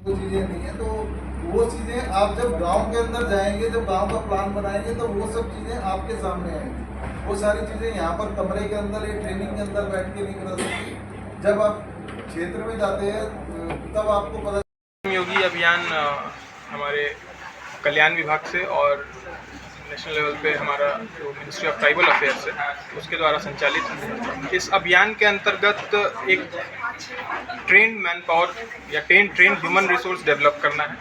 वो चीज़ें नहीं है। तो वो चीज़ें आप जब गांव के अंदर जाएंगे, जब गांव का प्लान बनाएंगे, तो वो सब चीज़ें आपके सामने आएंगी। वो सारी चीज़ें यहाँ पर कमरे के अंदर या ट्रेनिंग के अंदर बैठ के नहीं बता सकती। जब आप क्षेत्र में जाते हैं तब आपको पता। योगी अभियान हमारे कल्याण विभाग से और नेशनल लेवल पे हमारा जो मिनिस्ट्री ऑफ ट्राइबल अफेयर्स है उसके द्वारा संचालित है। इस अभियान के अंतर्गत एक ट्रेंड मैन पावर या ट्रेन ह्यूमन रिसोर्स डेवलप करना है,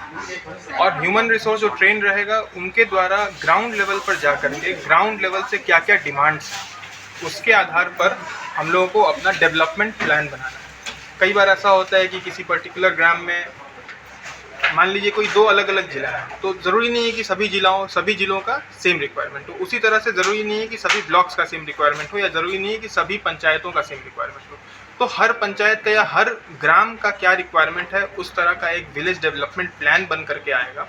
और ह्यूमन रिसोर्स जो ट्रेन रहेगा उनके द्वारा ग्राउंड लेवल पर जा करके ग्राउंड लेवल से क्या क्या डिमांड्स हैं उसके आधार पर हम लोगों को अपना डेवलपमेंट प्लान बनाना है। कई बार ऐसा होता है कि किसी पर्टिकुलर ग्राम में मान लीजिए कोई दो अलग अलग जिला है, तो ज़रूरी नहीं है कि सभी जिलों का सेम रिक्वायरमेंट हो। उसी तरह से ज़रूरी नहीं है कि सभी ब्लॉक्स का सेम रिक्वायरमेंट हो, या ज़रूरी नहीं है कि सभी पंचायतों का सेम रिक्वायरमेंट हो। तो हर पंचायत का या हर ग्राम का क्या रिक्वायरमेंट है उस तरह का एक विलेज डेवलपमेंट प्लान बन करके आएगा।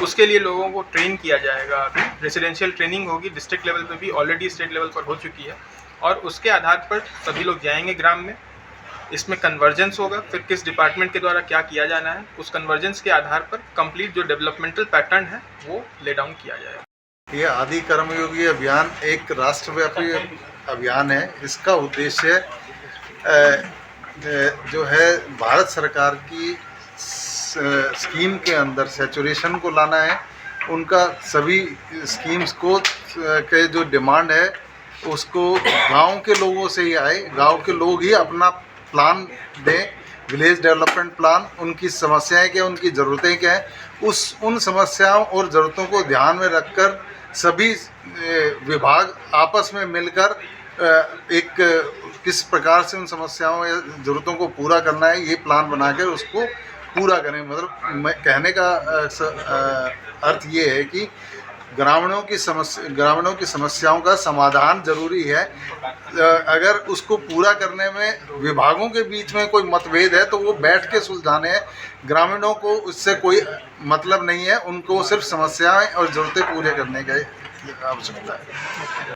उसके लिए लोगों को ट्रेन किया जाएगा। अभी रेसिडेंशियल ट्रेनिंग होगी, डिस्ट्रिक्ट लेवल पर भी ऑलरेडी स्टेट लेवल पर हो चुकी है, और उसके आधार पर सभी लोग जाएंगे ग्राम में। इसमें कन्वर्जेंस होगा, फिर किस डिपार्टमेंट के द्वारा क्या किया जाना है, उस कन्वर्जेंस के आधार पर कंप्लीट जो डेवलपमेंटल पैटर्न है वो ले डाउन किया जाएगा। ये आदि कर्मयोगी अभियान एक राष्ट्रव्यापी अभियान है। इसका उद्देश्य जो है भारत सरकार की स्कीम के अंदर सैचुरेशन को लाना है। उनका सभी स्कीम्स को के जो डिमांड है उसको गांव के लोगों से ही आए, गांव के लोग ही अपना प्लान दें, विलेज डेवलपमेंट प्लान। उनकी समस्याएं क्या, उनकी ज़रूरतें क्या हैं, उन समस्याओं और ज़रूरतों को ध्यान में रखकर सभी विभाग आपस में मिलकर एक किस प्रकार से उन समस्याओं या ज़रूरतों को पूरा करना है, ये प्लान बनाकर उसको पूरा करें। मतलब मैं कहने का अर्थ ये है कि ग्रामीणों की समस्याओं का समाधान जरूरी है। अगर उसको पूरा करने में विभागों के बीच में कोई मतभेद है तो वो बैठ के सुलझाने हैं। ग्रामीणों को उससे कोई मतलब नहीं है, उनको सिर्फ समस्याएं और ज़रूरतें पूरे करने की आवश्यकता है।